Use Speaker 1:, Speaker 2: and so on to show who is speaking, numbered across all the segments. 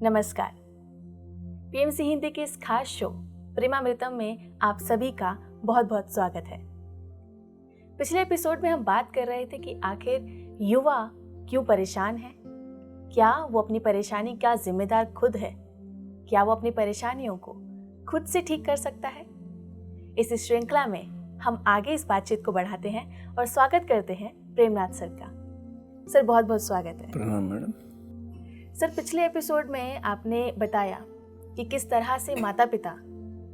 Speaker 1: नमस्कार। पीएमसी हिंदी के इस खास शो प्रेमामृतम में आप सभी का बहुत बहुत स्वागत है। पिछले एपिसोड में हम बात कर रहे थे कि आखिर युवा क्यों परेशान है, क्या वो अपनी परेशानी का जिम्मेदार खुद है, क्या वो अपनी परेशानियों को खुद से ठीक कर सकता है। इस श्रृंखला में हम आगे इस बातचीत को बढ़ाते हैं और स्वागत करते हैं प्रेमनाथ सर का। सर बहुत बहुत स्वागत है।
Speaker 2: प्रणाम मैडम।
Speaker 1: सर पिछले एपिसोड में आपने बताया कि किस तरह से माता पिता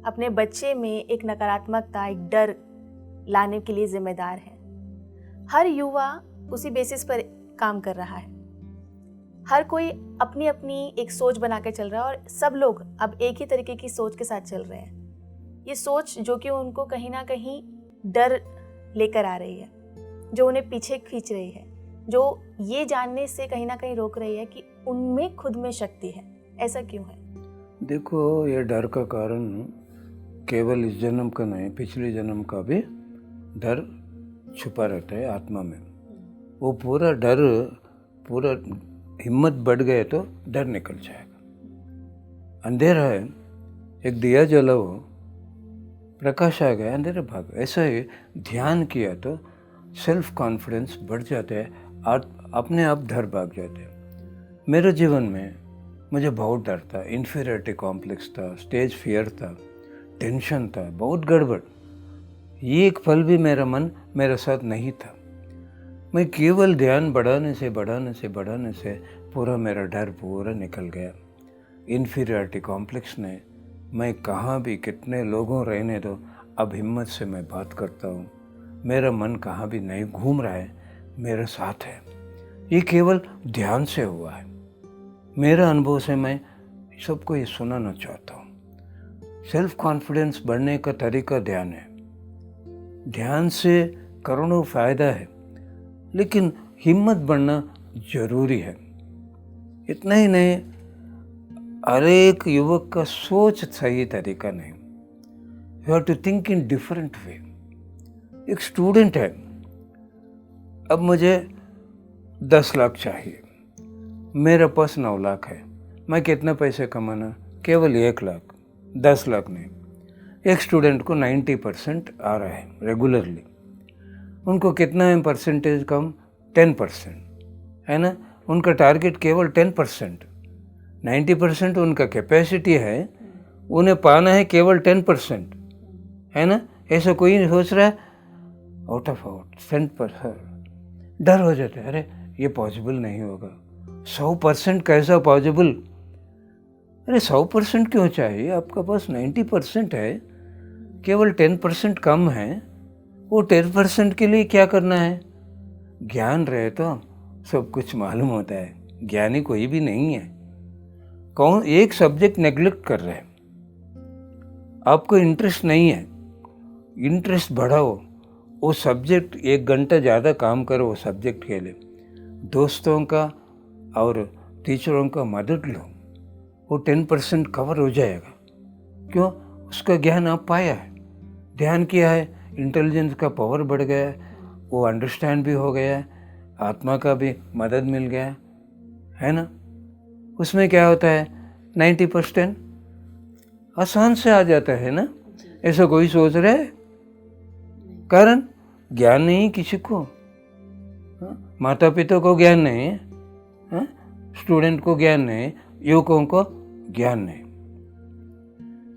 Speaker 1: अपने बच्चे में एक नकारात्मकता, एक डर लाने के लिए जिम्मेदार है। हर युवा उसी बेसिस पर काम कर रहा है। हर कोई अपनी अपनी एक सोच बना के चल रहा है और सब लोग अब एक ही तरीके की सोच के साथ चल रहे हैं। ये सोच जो कि उनको कहीं ना कहीं डर लेकर आ रही है, जो उन्हें पीछे खींच रही है, जो ये जानने से कहीं ना कहीं रोक रही है कि उनमें खुद में शक्ति है। ऐसा क्यों है?
Speaker 2: देखो, ये डर का कारण केवल इस जन्म का नहीं, पिछले जन्म का भी डर छुपा रहता है आत्मा में। वो पूरा डर, पूरा हिम्मत बढ़ गए तो डर निकल जाएगा। अंधेरा है, एक दिया जलाओ, प्रकाश आ गया, अंधेरा भाग। ऐसा ही ध्यान किया तो सेल्फ कॉन्फिडेंस बढ़ जाता है, अपने आप डर भाग जाते हैं। मेरे जीवन में मुझे बहुत डर था, इन्फीरियरिटी कॉम्प्लेक्स था, स्टेज फियर था, टेंशन था, बहुत गड़बड़। ये एक पल भी मेरा मन मेरे साथ नहीं था। मैं केवल ध्यान बढ़ाने से पूरा मेरा डर पूरा निकल गया। इन्फीरियरिटी कॉम्प्लेक्स ने, मैं कहाँ भी कितने लोगों रहने दो, अब हिम्मत से मैं बात करता हूँ। मेरा मन कहाँ भी नहीं घूम रहा है, मेरे साथ है। ये केवल ध्यान से हुआ है। मेरा अनुभव से मैं सबको ये सुनाना चाहता हूँ। सेल्फ कॉन्फिडेंस बढ़ने का तरीका ध्यान है। ध्यान से करोड़ों फायदा है, लेकिन हिम्मत बढ़ना जरूरी है। इतना ही नहीं, हर एक युवक का सोच सही तरीका नहीं। You have to think in different way. एक स्टूडेंट है, अब मुझे 10 लाख चाहिए, मेरे पास 9 लाख है। मैं कितना पैसे कमाना? केवल 1 लाख, 10 लाख नहीं। एक स्टूडेंट को 90% आ रहा है रेगुलरली। उनको कितना है परसेंटेज कम? 10% है ना। उनका टारगेट केवल 10%। 90% उनका कैपेसिटी है, उन्हें पाना है केवल 10%, है ना। ऐसा कोई नहीं सोच रहा है आउट ऑफ 100%। डर हो जाता है, अरे ये पॉसिबल नहीं होगा। 100% कैसा पॉसिबल? अरे 100% क्यों चाहिए? आपका पास 90% है, केवल 10% कम है। वो 10% के लिए क्या करना है? ज्ञान रहे तो सब कुछ मालूम होता है। ज्ञानी कोई भी नहीं है। कौन एक सब्जेक्ट नेग्लेक्ट कर रहे हैं? आपको इंटरेस्ट नहीं है, इंटरेस्ट बढ़ाओ। वो सब्जेक्ट 1 घंटा ज़्यादा काम करो वो सब्जेक्ट के लिए। दोस्तों का और टीचरों का मदद लो, वो 10% कवर हो जाएगा। क्यों? उसका ज्ञान आप पाया है, ध्यान किया है, इंटेलिजेंस का पावर बढ़ गया है, वो अंडरस्टैंड भी हो गया है, आत्मा का भी मदद मिल गया है ना। उसमें क्या होता है? 90% आसान से आ जाता है ना। ऐसा कोई सोच रहा है? कारण ज्ञान नहीं किसी को। माता पिता को ज्ञान नहीं है, स्टूडेंट को ज्ञान नहीं, युवकों को ज्ञान नहीं।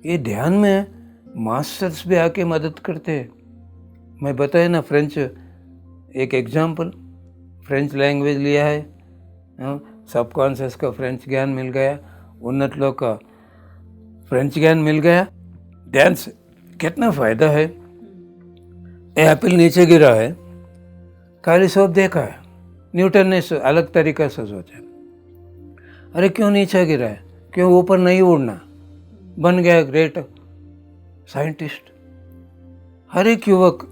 Speaker 2: ये ध्यान में मास्टर्स भी आके मदद करते हैं। मैं बताया ना, फ्रेंच, एक एग्जाम्पल, फ्रेंच लैंग्वेज लिया है, सबकॉन्शियस का फ्रेंच ज्ञान मिल गया, उन्नत लोग का फ्रेंच ज्ञान मिल गया। ध्यान से कितना फायदा है। एप्पल नीचे गिरा है, खाली सब देखा है, न्यूटन ने अलग तरीका से सोचा, अरे क्यों नीचे गिरा है, क्यों ऊपर नहीं उड़ना, बन गया ग्रेट साइंटिस्ट। हर एक युवक,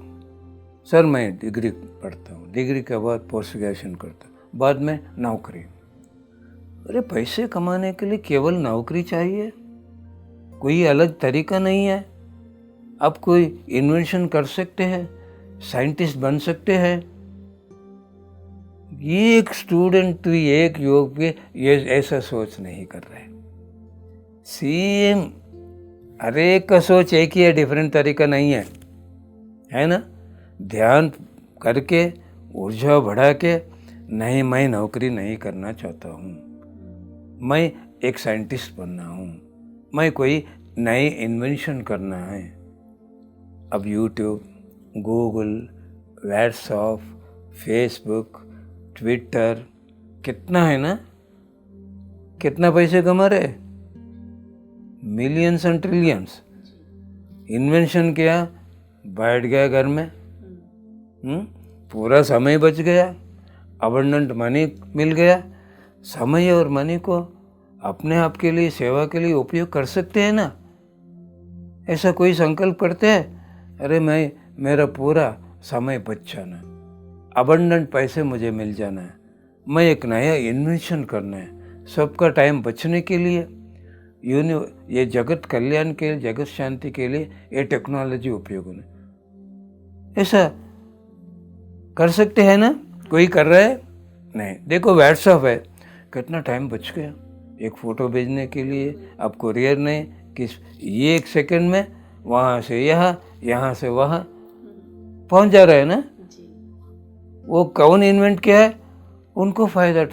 Speaker 2: सर मैं डिग्री पढ़ता हूँ, डिग्री के बाद पोस्ट ग्रेजुएशन करता हूँ, बाद में नौकरी। अरे पैसे कमाने के लिए केवल नौकरी चाहिए, कोई अलग तरीका नहीं है। आप कोई इन्वेंशन कर सकते हैं, साइंटिस्ट बन सकते हैं। ये एक स्टूडेंट भी, एक युवक भी ये ऐसा सोच नहीं कर रहे। सेम, हर एक का सोच एक ही है, डिफरेंट तरीका नहीं है ना। ध्यान करके ऊर्जा बढ़ा के, नहीं मैं नौकरी नहीं करना चाहता हूँ, मैं एक साइंटिस्ट बनना हूँ, मैं कोई नई इन्वेंशन करना है। अब YouTube, Google, WhatsApp, Facebook, Twitter कितना है ना, कितना पैसे कमा रहे, मिलियंस एंड ट्रिलियंस। इन्वेंशन किया, बैठ गया घर में, पूरा समय बच गया, अबंडेंट मनी मिल गया। समय और मनी को अपने आप के लिए, सेवा के लिए उपयोग कर सकते हैं ना। ऐसा कोई संकल्प करते हैं, अरे मैं, मेरा पूरा समय बच जाना है, अबंडेंट पैसे मुझे मिल जाना है, मैं एक नया इन्वेंशन करना है, सबका टाइम बचने के लिए, ये जगत कल्याण के लिए, जगत शांति के लिए ये टेक्नोलॉजी उपयोग होना, ऐसा कर सकते हैं ना। कोई कर रहा है नहीं। देखो व्हाट्सएप है, कितना टाइम बच गया एक फ़ोटो भेजने के लिए। अब कुरियर नहीं, किस ये 1 सेकंड में वहाँ से यहाँ, यहाँ से वहाँ पहुँच जा रहा है ना। वो कौन इन्वेंट किया है, उनको फ़ायदा,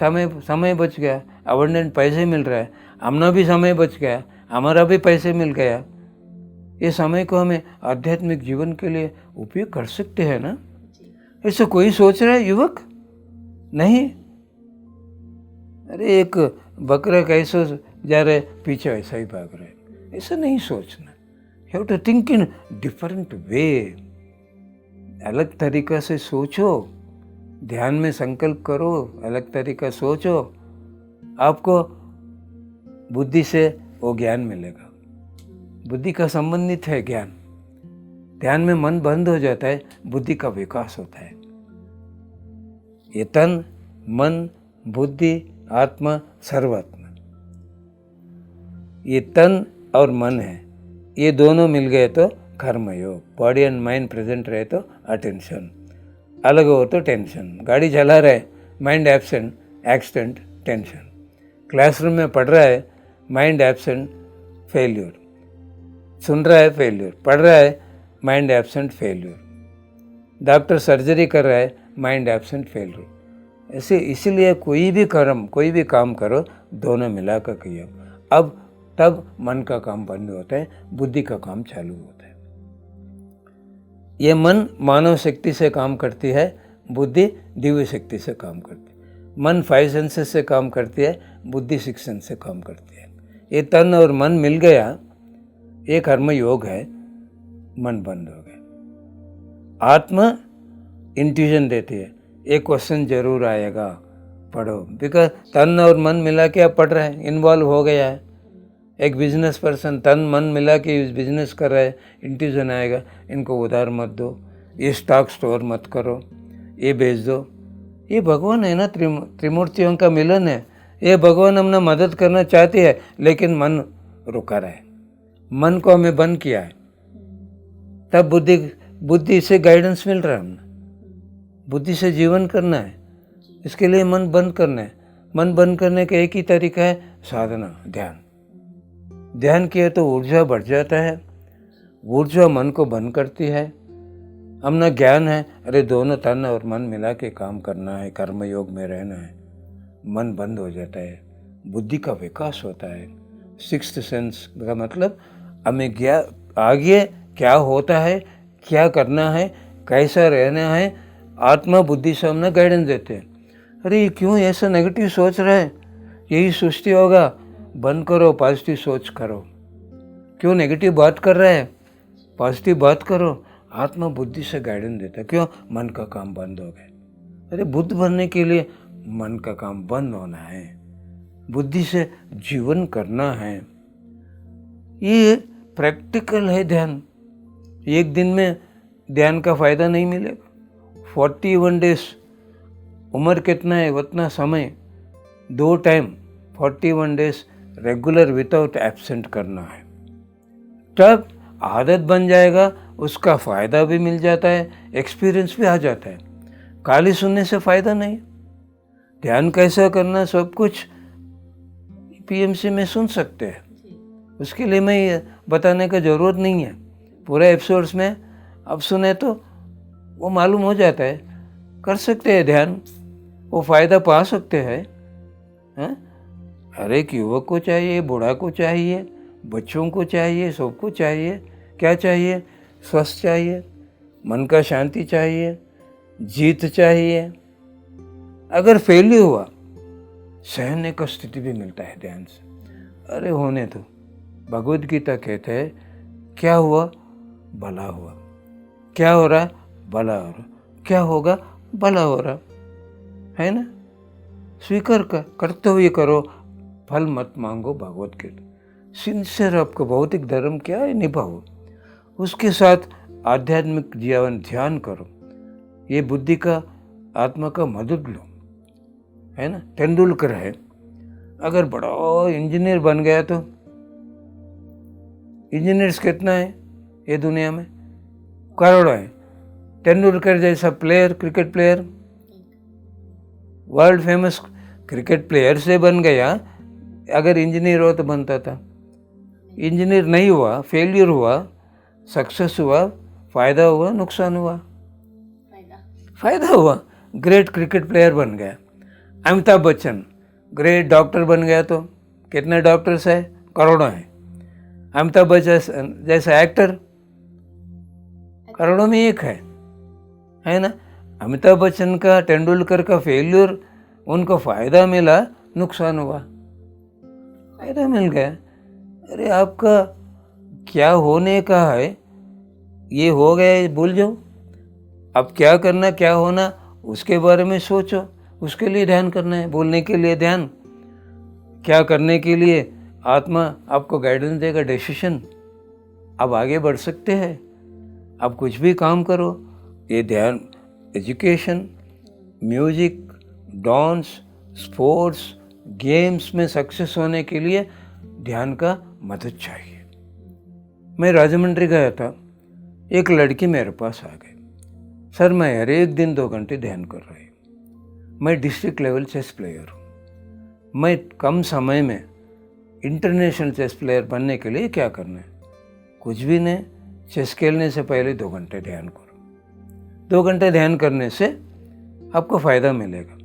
Speaker 2: समय बच गया, अबंडेंट पैसे मिल रहा है, हमने भी समय बच गया, हमारा भी पैसे मिल गया। ये समय को हमें आध्यात्मिक जीवन के लिए उपयोग कर सकते हैं ना। ऐसा कोई सोच रहा है युवक? नहीं। अरे एक बकरा कैसे जा रहा है, पीछे ऐसा ही भाग रहा है, ऐसा नहीं सोचना। You have to think in different way, अलग तरीका से सोचो, ध्यान में संकल्प करो, अलग तरीका सोचो, आपको बुद्धि से वो ज्ञान मिलेगा। बुद्धि का संबंधित है ज्ञान। ध्यान में मन बंद हो जाता है, बुद्धि का विकास होता है। ये तन, मन, बुद्धि, आत्मा, सर्वात्मा, ये तन और मन है, ये दोनों मिल गए तो कर्मयोग। बॉडी एंड माइंड प्रेजेंट रहे तो अटेंशन, अलग हो तो टेंशन। गाड़ी चला रहा है, mind absent, accident, tension. Classroom में पढ़ रहा है, माइंड एब्सेंट, फेल्यूर। सुन रहा है, फेल्यूर। पढ़ रहा है, mind absent, failure. Doctor surgery कर रहा है, माइंड एब्सेंट, फेल्यूर। ऐसे इसीलिए कोई भी काम करो, दोनों मिलाकर किया। अब तब मन का काम बंद होता है, बुद्धि का काम चालू होता है। ये मन मानव शक्ति से काम करती है, बुद्धि दिव्य शक्ति से काम करती है। मन 5 सेंसेस से काम करती है, बुद्धि 6 सेंस से काम करती है। ये तन और मन मिल गया, ये कर्म योग है, मन बंद हो गया। आत्मा इंट्यूजन देती है, एक क्वेश्चन जरूर आएगा, पढ़ो। बिकॉज तन और मन मिला के अब पढ़ रहा है, इन्वॉल्व हो गया है। एक बिजनेस पर्सन तन मन मिला के बिजनेस कर रहा है, इंट्यूजन आएगा, इनको उधार मत दो, ये स्टॉक स्टोर मत करो, ये बेच दो। ये भगवान है ना, त्रिमूर्तियों का मिलन है। ये भगवान हमने मदद करना चाहती है, लेकिन मन रुका रहा है, मन को हमें बंद किया है। तब बुद्धि से गाइडेंस मिल रहा है, हमने बुद्धि से जीवन करना है, इसके लिए मन बंद करना है। मन बंद करने का एक ही तरीका है, साधना, ध्यान। ध्यान किया तो ऊर्जा बढ़ जाता है, ऊर्जा मन को बंद करती है। हमने ज्ञान है, अरे दोनों तन और मन मिला के काम करना है, कर्मयोग में रहना है, मन बंद हो जाता है, बुद्धि का विकास होता है। 6th सेंस का मतलब हमें आगे क्या होता है, क्या करना है, कैसा रहना है, आत्मा बुद्धि से हमने गाइडेंस देते हैं। अरे क्यों ऐसा नेगेटिव सोच रहा है, यही सोचती होगा, बंद करो, पॉजिटिव सोच करो। क्यों नेगेटिव बात कर रहा है, पॉजिटिव बात करो। आत्मा बुद्धि से गाइडेंस देता है। क्यों? मन का काम बंद हो गया। अरे बुद्ध बनने के लिए मन का काम बंद होना है, बुद्धि से जीवन करना है। ये प्रैक्टिकल है ध्यान। एक दिन में ध्यान का फायदा नहीं मिलेगा। 41 डेज, उम्र कितना है उतना समय, 2 time 41 days regular without absent करना है। तब आदत बन जाएगा, उसका फ़ायदा भी मिल जाता है, एक्सपीरियंस भी आ जाता है। खाली सुनने से फ़ायदा नहीं। ध्यान कैसा करना सब कुछ पीएमसी में सुन सकते हैं, उसके लिए मैं ये बताने का ज़रूरत नहीं है। पूरे एपिसोड्स में अब सुने तो वो मालूम हो जाता है, कर सकते हैं ध्यान, वो फ़ायदा पा सकते हैं। हर एक युवक को चाहिए, बूढ़ा को चाहिए, बच्चों को चाहिए, सबको चाहिए। क्या चाहिए? स्वस्थ चाहिए, मन का शांति चाहिए, जीत चाहिए। अगर फेल्यूर हुआ, सहने का स्थिति भी मिलता है ध्यान से। अरे होने दो। भगवद गीता कहते हैं क्या हुआ? भला हुआ। क्या हो रहा? भला हो रहा। क्या होगा? भला हो रहा है ना। स्वीकार करते हुए करो, फल मत मांगो। भगवद गीता सिंसियर आपका भौतिक धर्म क्या है निभाओ, उसके साथ आध्यात्मिक जीवन ध्यान करो। ये बुद्धि का आत्मा का मदद लो, है ना। तेंदुलकर है, अगर बड़ा इंजीनियर बन गया तो इंजीनियर्स कितना है ये दुनिया में? करोड़ों है। तेंदुलकर जैसा player, cricket player, world famous cricket player से बन गया। अगर इंजीनियर हो तो बनता था। इंजीनियर नहीं हुआ, फेलियर हुआ, सक्सेस हुआ, फायदा हुआ, नुकसान हुआ? फायदा हुआ। ग्रेट क्रिकेट प्लेयर बन गया। अमिताभ बच्चन ग्रेट डॉक्टर बन गया तो कितने डॉक्टर्स है? करोड़ों हैं। अमिताभ बच्चन जैसा एक्टर करोड़ों में एक है ना। अमिताभ बच्चन का, तेंदुलकर का फेल्यूर, उनको फायदा मिला, नुकसान हुआ? फायदा मिल गया। अरे आपका क्या होने का है ये हो गया, भूल जाओ। अब क्या करना, क्या होना, उसके बारे में सोचो। उसके लिए ध्यान करना है, बोलने के लिए ध्यान, क्या करने के लिए आत्मा आपको गाइडेंस देगा, डिसीजन। अब आगे बढ़ सकते हैं। अब कुछ भी काम करो, ये ध्यान, education, music, dance, sports, games में सक्सेस होने के लिए ध्यान का मदद चाहिए। मैं राजमंड्री गया था, एक लड़की मेरे पास आ गई, सर मैं हर एक दिन 2 घंटे ध्यान कर रही हूँ, मैं डिस्ट्रिक्ट लेवल चेस प्लेयर हूँ, मैं कम समय में इंटरनेशनल चेस प्लेयर बनने के लिए क्या करना है? कुछ भी नहीं, चेस खेलने से पहले 2 घंटे ध्यान करो। 2 घंटे ध्यान करने से आपको फ़ायदा मिलेगा।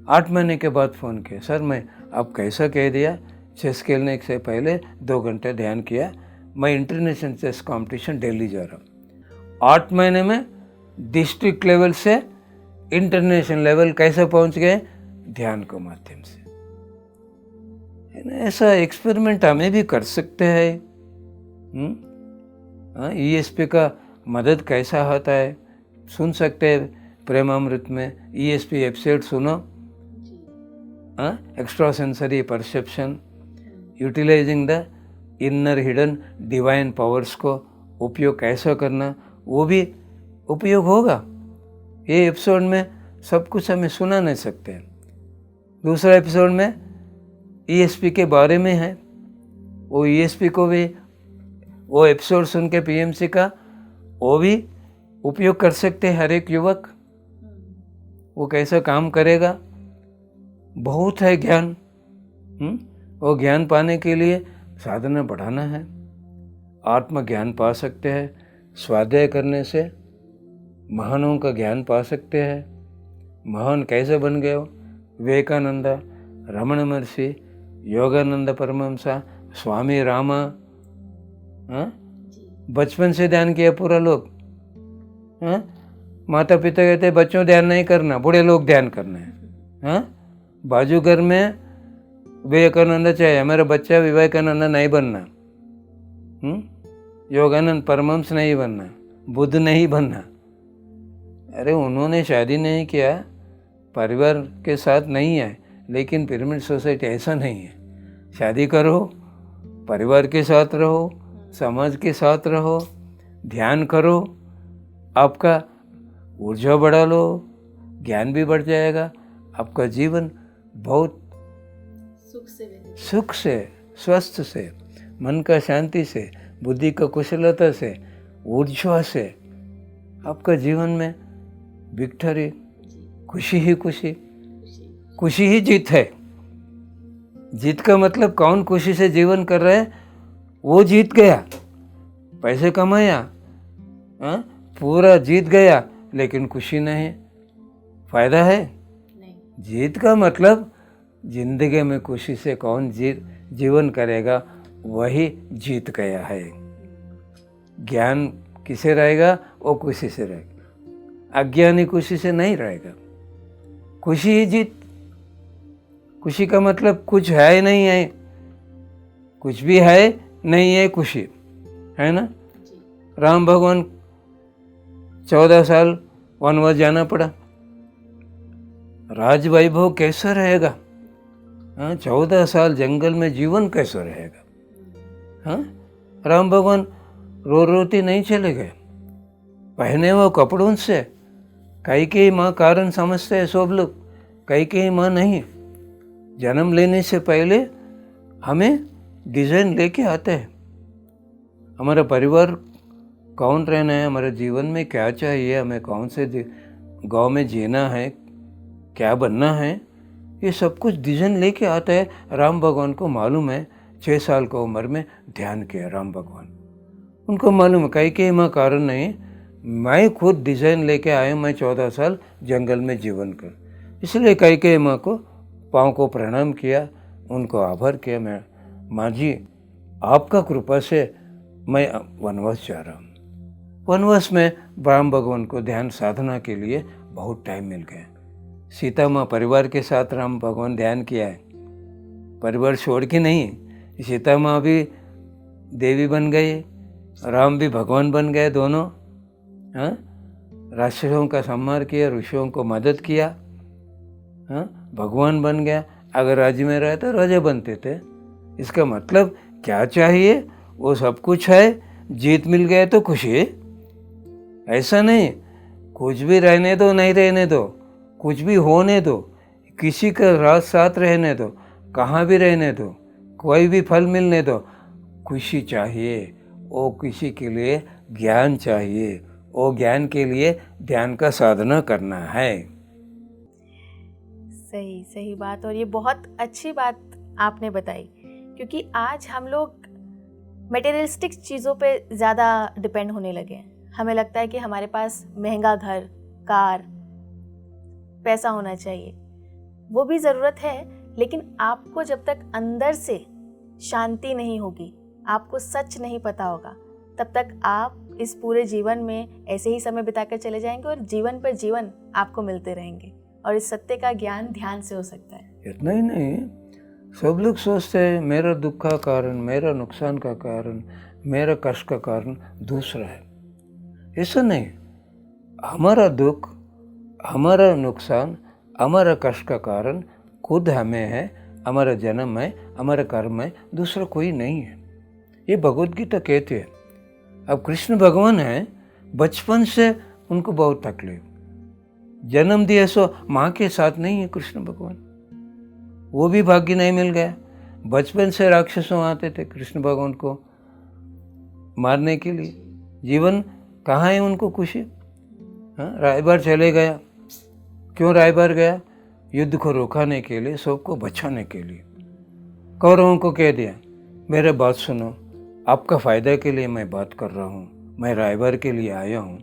Speaker 2: 8 महीने के बाद फ़ोन किया, सर मैं आप कैसा कह दिया, चेस खेलने से पहले 2 घंटे ध्यान किया, मैं इंटरनेशनल चेस कंपटीशन दिल्ली जा रहा हूँ। 8 महीने में डिस्ट्रिक्ट लेवल से इंटरनेशनल लेवल कैसे पहुँच गए? ध्यान के माध्यम से। ऐसा एक्सपेरिमेंट हमें भी कर सकते हैं। ESP का मदद कैसा होता है सुन सकते हैं प्रेमामृत में। ESP एपिसोड सुनो। Extra sensory perception, utilising the inner hidden divine powers को उपयोग कैसा करना, वो भी उपयोग होगा। ये एपिसोड में सब कुछ हमें सुना नहीं सकते हैं। दूसरा एपिसोड में ESP के बारे में है, वो ESP को भी, वो एपिसोड सुन के PMC का वो भी उपयोग कर सकते हैं हर एक युवक। वो कैसा काम करेगा, बहुत है ज्ञान। वो ज्ञान पाने के लिए साधना बढ़ाना है। आत्मज्ञान पा सकते हैं स्वाध्याय करने से, महानों का ज्ञान पा सकते हैं। महान कैसे बन गए हो? विवेकानंद, रमण महर्षि, योगानंद परमहंसा, स्वामी रामा। बचपन से ध्यान किया पूरा लोग। माता पिता कहते बच्चों ध्यान नहीं करना, बूढ़े लोग ध्यान करना है। बाजूगर में विवेकानंद चाहिए, हमारा बच्चा विवेकानंद नहीं बनना, योगानंद परमहंस नहीं बनना, बुद्ध नहीं बनना। अरे उन्होंने शादी नहीं किया, परिवार के साथ नहीं है, लेकिन पिरामिड सोसाइटी ऐसा नहीं है। शादी करो, परिवार के साथ रहो, समाज के साथ रहो, ध्यान करो, आपका ऊर्जा बढ़ा लो, ज्ञान भी बढ़ जाएगा, आपका जीवन बहुत सुख से, स्वस्थ से, मन का शांति से, बुद्धि का कुशलता से, ऊर्जा से, आपका जीवन में विक्टरी, खुशी ही खुशी, खुशी ही जीत है। जीत का मतलब कौन खुशी से जीवन कर रहे हैं? वो जीत गया, पैसे कमाया, हाँ, पूरा जीत गया, लेकिन खुशी नहीं, फायदा है
Speaker 1: नहीं।
Speaker 2: जीत का मतलब जिंदगी में खुशी से कौन जीवन करेगा वही जीत गया है। ज्ञान किसे रहेगा, वो खुशी से रहेगा, अज्ञानी खुशी से नहीं रहेगा। खुशी ही जीत। खुशी का मतलब कुछ है नहीं है, कुछ भी है नहीं है, खुशी है ना। राम भगवान 14 साल वनवास जाना पड़ा, राज वैभव कैसा रहेगा, हाँ, 14 साल जंगल में जीवन कैसा रहेगा, हाँ। राम भगवान रोती नहीं चले गए, पहने वो कपड़ों से। कैकेयी माँ कारण समझते हैं सब लोग, कैकेयी माँ नहीं। जन्म लेने से पहले हमें डिजाइन लेके आते हैं, हमारा परिवार कौन रहना है, हमारे जीवन में क्या चाहिए, हमें कौन से गांव में जीना है, क्या बनना है, ये सब कुछ डिजाइन लेके आता है। राम भगवान को मालूम है, 6 साल की उम्र में ध्यान किया राम भगवान, उनको मालूम है कैकेयी माँ कारण नहीं, मैं खुद डिजाइन लेके आया, मैं 14 साल जंगल में जीवन कर। इसलिए कैकेयी माँ को पाँव को प्रणाम किया, उनको आभार किया, मैं माँ जी आपका कृपा से मैं वनवास जा रहा हूँ। वनवास में राम भगवान को ध्यान साधना के लिए बहुत टाइम मिल गया। सीता माँ परिवार के साथ राम भगवान ध्यान किया है, परिवार छोड़ के नहीं। सीता माँ भी देवी बन गई, राम भी भगवान बन गए दोनों, हाँ। राक्षसों का संहार किया, ऋषियों को मदद किया, हाँ, भगवान बन गया। अगर राज्य में रहे तो राजा बनते थे। इसका मतलब क्या चाहिए, वो सब कुछ है, जीत मिल गए तो खुशी। ऐसा नहीं कुछ भी रहने दो, नहीं रहने दो, कुछ भी होने दो, किसी का रात साथ रहने दो, कहाँ भी रहने दो, कोई भी फल मिलने दो, खुशी चाहिए। वो किसी के लिए ज्ञान चाहिए, वो ज्ञान के लिए ध्यान का साधना करना है।
Speaker 1: सही बात। और ये बहुत अच्छी बात आपने बताई, क्योंकि आज हम लोग मटेरियलिस्टिक चीज़ों पे ज़्यादा डिपेंड होने लगे हैं। हमें लगता है कि हमारे पास महंगा घर, कार, पैसा होना चाहिए, वो भी ज़रूरत है, लेकिन आपको जब तक अंदर से शांति नहीं होगी, आपको सच नहीं पता होगा, तब तक आप इस पूरे जीवन में ऐसे ही समय बिताकर चले जाएंगे और जीवन पर जीवन आपको मिलते रहेंगे। और इस सत्य का ज्ञान ध्यान से हो सकता है।
Speaker 2: इतना ही नहीं, सब लोग सोचते हैं मेरा दुख का कारण, मेरा नुकसान का कारण, मेरा कष्ट का कारण दूसरा है। ऐसा नहीं, हमारा दुख, हमारा नुकसान, हमारा कष्ट का कारण खुद हमें है, हमारा जन्म है, हमारा कर्म है, दूसरा कोई नहीं है। ये भगवद गीता कहती है। अब कृष्ण भगवान है, बचपन से उनको बहुत तकलीफ, जन्म दिया सो माँ के साथ नहीं है कृष्ण भगवान, वो भी भाग्य नहीं मिल गया। बचपन से राक्षसों आते थे कृष्ण भगवान को मारने के लिए, जीवन कहाँ है उनको खुशी, हाँ। रायबार चले गया, क्यों रायबार गया, युद्ध को रोकाने के लिए, सबको बचाने के लिए। कौरवों को कह दिया मेरे बात सुनो, आपका फ़ायदा के लिए मैं बात कर रहा हूँ, मैं रायबार के लिए आया हूँ,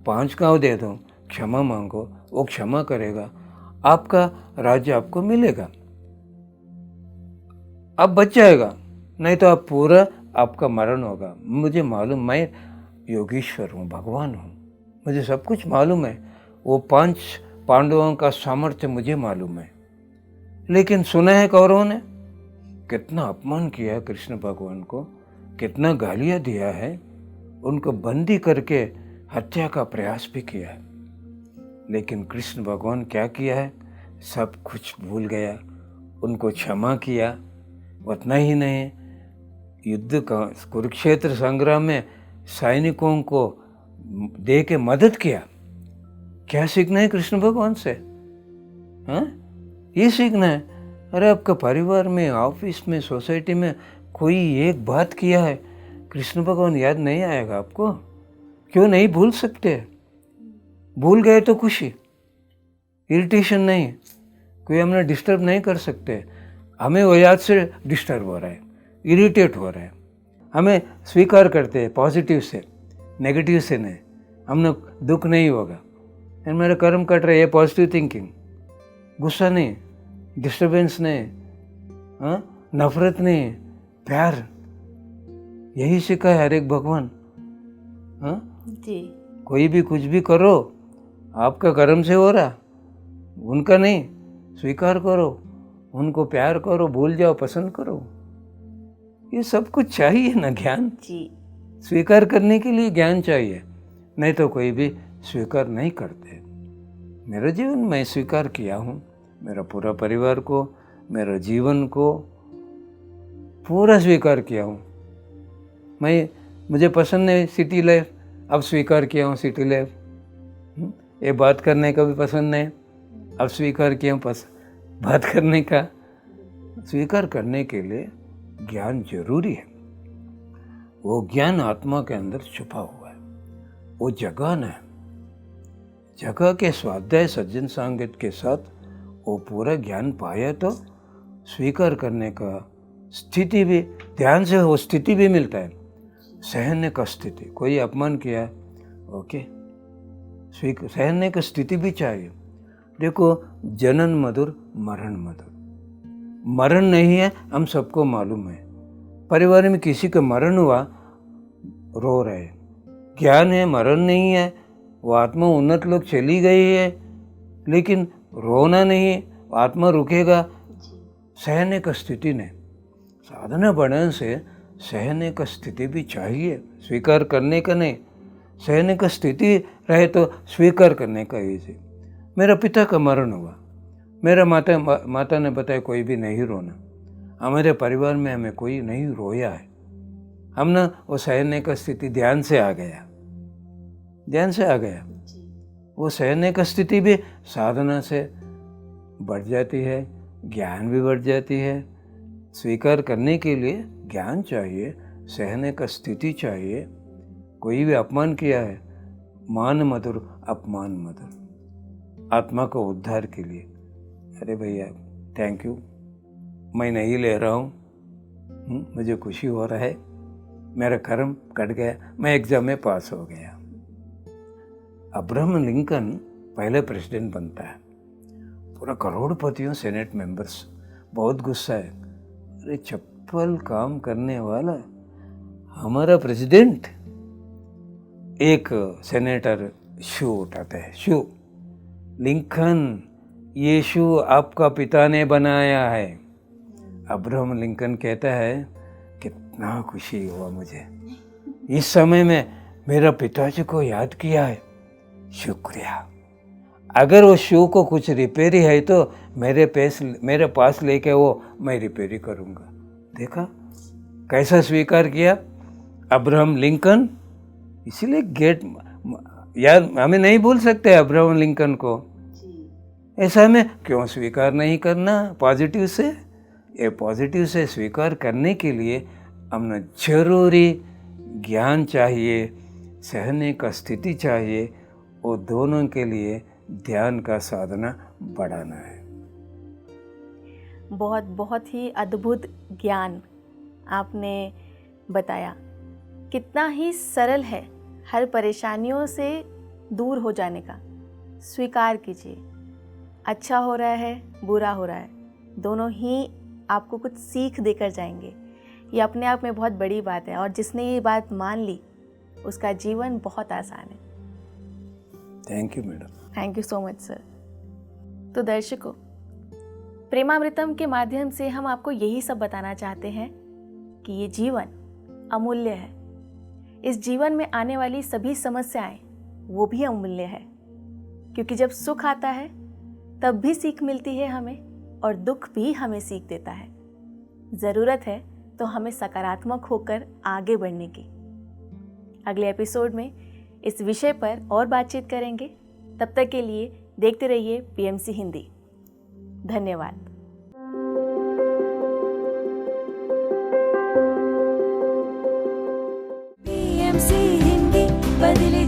Speaker 2: 5 गांव दे दो, क्षमा मांगो, वो क्षमा करेगा, आपका राज्य आपको मिलेगा, आप बच जाएगा, नहीं तो आप पूरा आपका मरण होगा। मुझे मालूम, मैं योगीश्वर हूँ, भगवान हूँ, मुझे सब कुछ मालूम है, वो 5 पांडवों का सामर्थ्य मुझे मालूम है। लेकिन सुना है कौरवों ने कितना अपमान किया है कृष्ण भगवान को, कितना गालियाँ दिया है, उनको बंदी करके हत्या का प्रयास भी किया है। लेकिन कृष्ण भगवान क्या किया है, सब कुछ भूल गया, उनको क्षमा किया। उतना ही नहीं, युद्ध का कुरुक्षेत्र संग्राम में सैनिकों को दे के मदद किया। क्या सीखना है कृष्ण भगवान से, हाँ, ये सीखना है। अरे आपका परिवार में, ऑफिस में, सोसाइटी में कोई एक बात किया है, कृष्ण भगवान याद नहीं आएगा आपको? क्यों नहीं भूल सकते? भूल गए तो खुशी, इरिटेशन नहीं, कोई हमने डिस्टर्ब नहीं कर सकते, हमें वो याद से डिस्टर्ब हो रहा है, इरिटेट हो रहा है। हमें स्वीकार करते हैं पॉजिटिव से, नेगेटिव से नहीं। हमने दुख नहीं होगा, मेरा कर्म कट रहा है, ये पॉजिटिव थिंकिंग। गुस्सा नहीं, डिस्टर्बेंस नहीं, नफरत नहीं, प्यार। यही सिखा है हर एक भगवान।
Speaker 1: जी।
Speaker 2: कोई भी कुछ भी करो, आपका कर्म से हो रहा, उनका नहीं। स्वीकार करो, उनको प्यार करो, भूल जाओ, पसंद करो। ये सब कुछ चाहिए ना, ज्ञान।
Speaker 1: जी।
Speaker 2: स्वीकार करने के लिए ज्ञान चाहिए, नहीं तो कोई भी स्वीकार नहीं करते। मेरा जीवन मैं स्वीकार किया हूँ, मेरा पूरा परिवार को, मेरा जीवन को पूरा स्वीकार किया हूँ। मुझे पसंद नहीं सिटी लाइफ, अब स्वीकार किया हूँ सिटी लाइफ। ये बात करने का भी पसंद नहीं, अब स्वीकार किया हूँ बात करने का। स्वीकार करने के लिए ज्ञान जरूरी है। वो ज्ञान आत्मा के अंदर छुपा हुआ है, वो जगह है। जगह के स्वाध्याय सज्जन संगत के साथ वो पूरा ज्ञान पाया तो स्वीकार करने का स्थिति भी, ध्यान से वो स्थिति भी मिलता है। सहने का स्थिति, कोई अपमान किया, ओके, सहने की स्थिति भी चाहिए। देखो, जनन मधुर मरण मधुर। मरण नहीं है, हम सबको मालूम है। परिवार में किसी का मरण हुआ, रो रहे। ज्ञान है, मरण नहीं है, वो आत्मा उन्नत लोग चली गई है, लेकिन रोना नहीं, आत्मा रुकेगा। सहने का स्थिति नहीं। साधना बढ़ने से सहने का स्थिति भी चाहिए, स्वीकार करने का नहीं। सहने का स्थिति रहे तो स्वीकार करने का इजी। मेरा पिता का मरण हुआ, मेरा माता ने बताया कोई भी नहीं रोना। हमारे परिवार में हमें कोई नहीं रोया है। हम ना वो सहने का स्थिति ध्यान से आ गया। वो सहने का स्थिति भी साधना से बढ़ जाती है, ज्ञान भी बढ़ जाती है। स्वीकार करने के लिए ज्ञान चाहिए, सहने का स्थिति चाहिए। कोई भी अपमान किया है, मान मधुर अपमान मधुर, आत्मा को उद्धार के लिए। अरे भैया थैंक यू, मैं नहीं ले रहा हूँ, मुझे खुशी हो रहा है, मेरा कर्म कट गया, मैं एग्जाम में पास हो गया। अब्राहम लिंकन पहले प्रेसिडेंट बनता है, पूरा करोड़पतियों सेनेट मेंबर्स बहुत गुस्सा है। अरे चप्पल काम करने वाला हमारा प्रेसिडेंट। एक सेनेटर शू उठाता है, शू, लिंकन ये शू आपका पिता ने बनाया है। अब्राहम लिंकन कहता है कितना खुशी हुआ मुझे, इस समय में मेरा पिताजी को याद किया है, शुक्रिया। अगर वो शू को कुछ रिपेयरी है तो मेरे पास लेके वो मैं रिपेयरी करूँगा। देखा कैसा स्वीकार किया अब्राहम लिंकन। इसीलिए गेट यार हमें नहीं भूल सकते अब्राहम लिंकन को। ऐसा हमें क्यों स्वीकार नहीं करना पॉजिटिव से? ये पॉजिटिव से स्वीकार करने के लिए हमें जरूरी ज्ञान चाहिए, सहने का स्थिति चाहिए, वो दोनों के लिए ध्यान का साधना बढ़ाना है।
Speaker 1: बहुत बहुत ही अद्भुत ज्ञान आपने बताया। कितना ही सरल है हर परेशानियों से दूर हो जाने का। स्वीकार कीजिए, अच्छा हो रहा है, बुरा हो रहा है, दोनों ही आपको कुछ सीख देकर जाएंगे। ये अपने आप में बहुत बड़ी बात है, और जिसने ये बात मान ली उसका जीवन बहुत आसान है।
Speaker 2: Thank you madam.
Speaker 1: Thank you so much sir. तो दर्शकों, प्रेमामृतम के माध्यम से हम आपको यही सब बताना चाहते हैं कि ये जीवन अमूल्य है। इस जीवन में आने वाली सभी समस्याएं वो भी अमूल्य है, क्योंकि जब सुख आता है तब भी सीख मिलती है हमें, और दुख भी हमें सीख देता है। ज़रूरत है तो हमें सकारात्मक होकर आगे बढ़ने की। अगले एपिसोड में इस विषय पर और बातचीत करेंगे। तब तक के लिए देखते रहिए पीएमसी हिंदी। धन्यवाद।
Speaker 3: पीएमसी हिंदी बदले